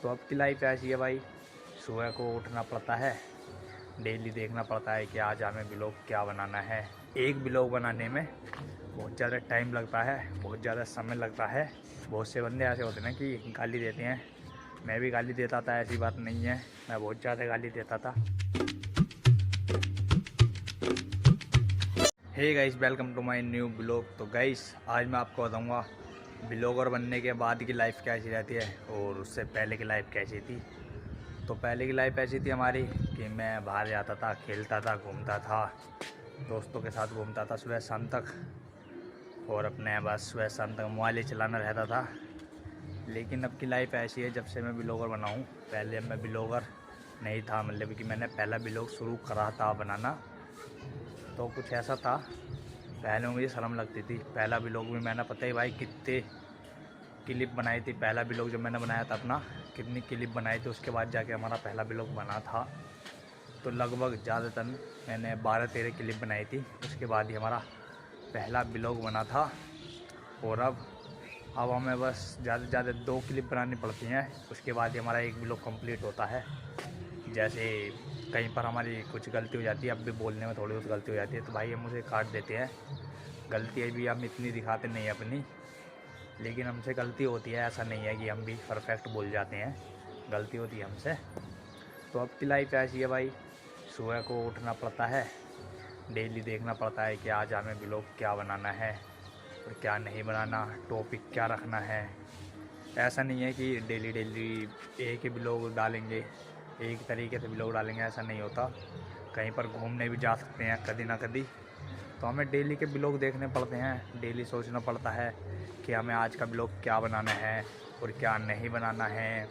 तो अब की लाइफ ऐसी है भाई, सुबह को उठना पड़ता है, डेली देखना पड़ता है कि आज हमें ब्लॉग क्या बनाना है। एक ब्लॉग बनाने में बहुत ज़्यादा टाइम लगता है, बहुत ज़्यादा समय लगता है। बहुत से बंदे ऐसे होते हैं ना कि गाली देते हैं, मैं भी गाली देता था, ऐसी बात नहीं है, मैं बहुत ज़्यादा गाली देता था। Hey guys, welcome to my new blog. तो गाइस आज मैं आपको बताऊंगा ब्लॉगर बनने के बाद की लाइफ कैसी रहती है और उससे पहले की लाइफ कैसी थी। तो पहले की लाइफ ऐसी थी हमारी कि मैं बाहर जाता था, खेलता था, घूमता था, दोस्तों के साथ घूमता था सुबह शाम तक, और अपने बस सुबह शाम तक मोबाइल ही चलाना रहता था। लेकिन अब की लाइफ ऐसी है, जब से मैं ब्लॉगर बना हूँ, पहले मैं ब्लॉगर नहीं था, मतलब कि मैंने पहला ब्लॉग शुरू करा था बनाना, तो कुछ ऐसा था। पहले मुझे शर्म लगती थी। पहला ब्लॉग भी मैंने पता ही भाई कितने क्लिप बनाई थी। पहला ब्लॉग जब मैंने बनाया था अपना, कितनी क्लिप बनाई थी, उसके बाद जाके हमारा पहला ब्लॉग बना था। तो लगभग ज़्यादातर मैंने 12-13 क्लिप बनाई थी, उसके बाद ही हमारा पहला ब्लॉग बना था। और अब हमें बस ज़्यादा से ज़्यादा 2 क्लिप बनानी पड़ती हैं, उसके बाद ही हमारा एक ब्लॉग कंप्लीट होता है। जैसे कहीं पर हमारी कुछ गलती हो जाती है, अब भी बोलने में थोड़ी बहुत गलती हो जाती है, तो भाई हम उसे काट देते हैं। गलती भी हम इतनी दिखाते नहीं हैं अपनी, लेकिन हमसे गलती होती है, ऐसा नहीं है कि हम भी परफेक्ट बोल जाते हैं, गलती होती है हमसे। तो अब की लाइफ ऐसी है भाई, सुबह को उठना पड़ता है, डेली देखना पड़ता है कि आज हमें ब्लॉग क्या बनाना है और क्या नहीं बनाना, टॉपिक क्या रखना है। ऐसा नहीं है कि डेली एक ही ब्लॉग डालेंगे, एक तरीके से ब्लॉग डालेंगे, ऐसा नहीं होता। कहीं पर घूमने भी जा सकते हैं कभी ना कभी, तो हमें डेली के ब्लॉग देखने पड़ते हैं। डेली सोचना पड़ता है कि हमें आज का ब्लॉग क्या बनाना है और क्या नहीं बनाना है,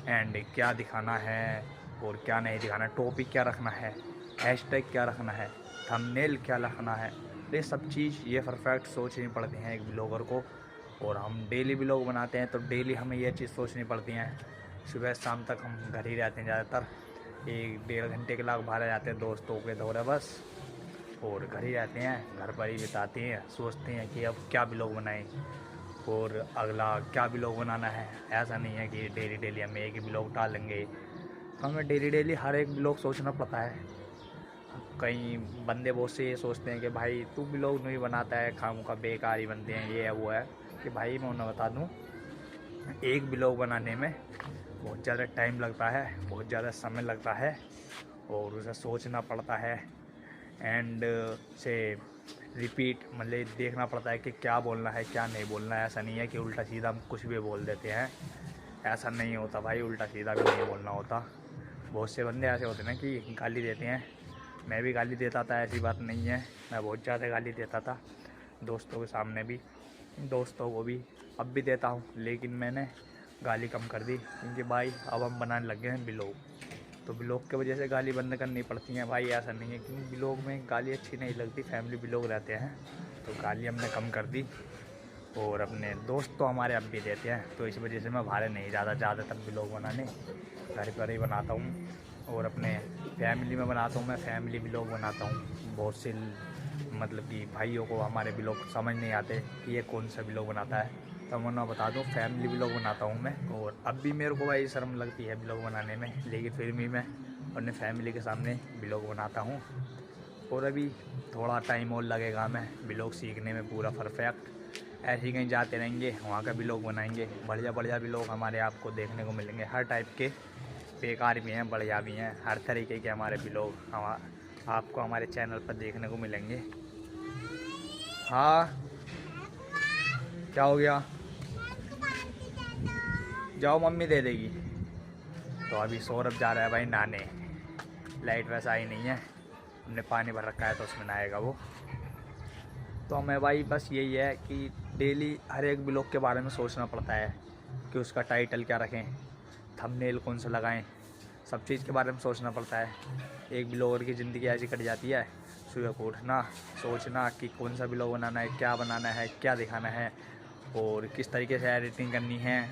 एंड क्या दिखाना है और क्या नहीं दिखाना, टॉपिक क्या रखना है, हैशटैग क्या रखना है, थंबनेल क्या रखना है। ये सब चीज़ ये परफेक्ट सोचनी पड़ती हैं एक ब्लॉगर को। और हम डेली ब्लॉग बनाते हैं तो डेली हमें ये चीज़ सोचनी पड़ती हैं। सुबह शाम तक हम घर ही रहते हैं ज़्यादातर, 1-1.5 घंटे के लाग बाहर जाते हैं दोस्तों के दौरे बस, और घर ही रहते हैं, घर पर ही बिताते हैं, सोचते हैं कि अब क्या ब्लॉग बनाएं और अगला क्या ब्लॉग बनाना है। ऐसा नहीं है कि डेली डेली हम एक ही ब्लॉग डालेंगे, तो हमें डेली डेली हर एक ब्लॉग सोचना पड़ता है। कई बंदे बहुत से ये सोचते हैं कि भाई तू ब्लॉग नहीं बनाता है, खामों का बेकार ही बनते हैं, ये है वो है। कि भाई मैं उन्हें बता दूँ, एक ब्लॉग बनाने में बहुत ज़्यादा टाइम लगता है, बहुत ज़्यादा समय लगता है, और उसे सोचना पड़ता है, एंड से रिपीट मतलब देखना पड़ता है कि क्या बोलना है क्या नहीं बोलना है। ऐसा नहीं है कि उल्टा सीधा हम कुछ भी बोल देते हैं, ऐसा नहीं होता भाई, उल्टा सीधा भी नहीं बोलना होता। बहुत से बंदे ऐसे होते हैं ना कि गाली देते हैं, मैं भी गाली देता था, ऐसी बात नहीं है, मैं बहुत ज़्यादा गाली देता था, दोस्तों के सामने भी, दोस्तों को भी, अब भी देता हूँ। लेकिन मैंने गाली कम कर दी, क्योंकि भाई अब हम बनाने लग गए हैं ब्लॉग, तो ब्लॉग की वजह से गाली बंद करनी पड़ती है भाई। ऐसा नहीं है, क्योंकि ब्लॉग में गाली अच्छी नहीं लगती, फैमिली ब्लॉग रहते हैं तो गाली हमने कम कर दी। और अपने दोस्त तो हमारे अब भी देते हैं, तो इस वजह से मैं बाहर नहीं ज़्यादातर ब्लॉग बनाने, घर पर ही बनाता हूँ। और अपने फैमिली में बनाता हूँ, मैं फैमिली ब्लॉग बनाता हूँ। बहुत से मतलब कि भाइयों को हमारे ब्लॉग समझ नहीं आते कि ये कौन सा ब्लॉग बनाता है, तो मैं उन्हें बता दूँ फैमिली ब्लॉग बनाता हूँ मैं। और अब भी मेरे को भाई शर्म लगती है ब्लॉग बनाने में, लेकिन फिर भी मैं अपने फैमिली के सामने ब्लॉग बनाता हूँ। और अभी थोड़ा टाइम और लगेगा मैं ब्लॉग सीखने में पूरा परफेक्ट। ऐसे ही कहीं जाते रहेंगे, वहाँ का ब्लॉग बनाएंगे, बढ़िया बढ़िया ब्लॉग हमारे आपको देखने को मिलेंगे, हर टाइप के, बेकार भी हैं बढ़िया भी हैं, हर तरीके के हमारे ब्लॉग आपको हमारे चैनल पर देखने को मिलेंगे। हाँ, क्या हो गया? जाओ, मम्मी दे देगी। तो अभी सौरभ जा रहा है भाई नहाने, लाइट वैसा आई नहीं है, हमने पानी भर रखा है तो उसमें नहाएगा वो। तो हमें भाई बस यही है कि डेली हर एक ब्लॉग के बारे में सोचना पड़ता है कि उसका टाइटल क्या रखें, थंबनेल कौन सा लगाएं, सब चीज़ के बारे में सोचना पड़ता है। एक ब्लॉगर की ज़िंदगी ऐसी कट जाती है, सुबह को उठना, सोचना कि कौन सा ब्लॉग बनाना है, क्या बनाना है, क्या दिखाना है, और किस तरीके से एडिटिंग करनी है,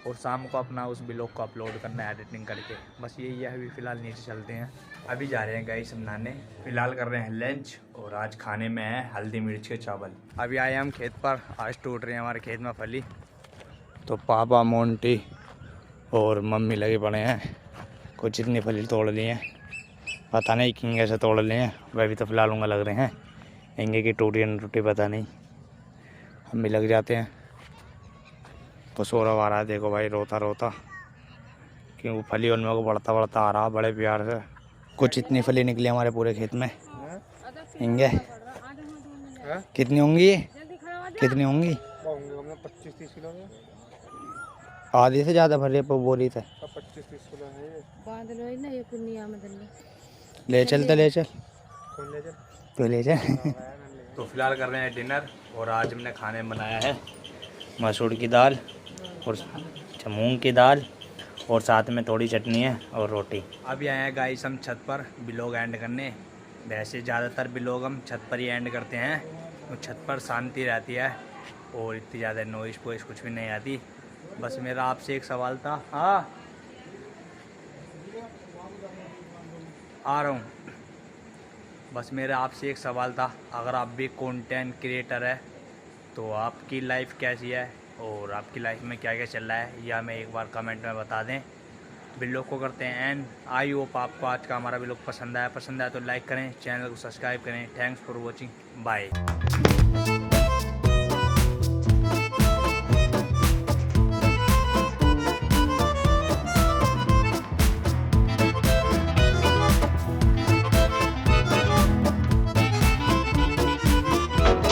और शाम को अपना उस ब्लॉग को अपलोड करना है एडिटिंग करके। बस यही है। अभी फ़िलहाल नीचे चलते हैं, अभी जा रहे हैं गाइस हम नहाने, फ़िलहाल कर रहे हैं लंच, और आज खाने में है हल्दी मिर्च के चावल। अभी आए हम खेत पर, आज टूट रहे हैं हमारे खेत में फली, तो पापा मोंटी और मम्मी लगे पड़े हैं, कुछ इतनी फली तोड़ लिए हैं, पता नहीं किंगे से तोड़ लिए हैं। वह भी तो फिलहाल उंगा लग रहे हैं, इंगे की टूटी न टूटी पता नहीं, हम भी लग जाते हैं। तो सौरभ आ रहा है, देखो भाई रोता रोता, क्योंकि फली उनमें को बढ़ता बढ़ता आ रहा बड़े प्यार से। कुछ इतनी फली निकली हमारे पूरे खेत में। इंगे कितनी होंगी ये, कितनी होंगी? 25-30 किलो में, आधी से ज़्यादा भर बोरी थे। 25-30 किलो है ये। ले चल तो ले चल, कौन ले चल? तो ले चल। तो फिलहाल कर रहे हैं डिनर, और आज हमने खाने में बनाया है मसूर की दाल और मूंग की दाल, और साथ में थोड़ी चटनी है और रोटी। अभी आए हैं गाइस हम छत पर व्लॉग एंड करने। वैसे ज़्यादातर व्लॉग हम छत पर ही एंड करते हैं, तो छत पर शांति रहती है और इतनी ज़्यादा नॉइस वॉइस कुछ भी नहीं आती। बस मेरा आपसे एक सवाल था, हाँ आ रहा हूँ। बस मेरा आपसे एक सवाल था, अगर आप भी कंटेंट क्रिएटर है तो आपकी लाइफ कैसी है और आपकी लाइफ में क्या क्या चल रहा है, या हमें एक बार कमेंट में बता दें। व्लॉग को करते हैं एंड आई होप आपको आज का हमारा व्लॉग पसंद आया तो लाइक करें, चैनल को सब्सक्राइब करें। Thanks for watching, bye.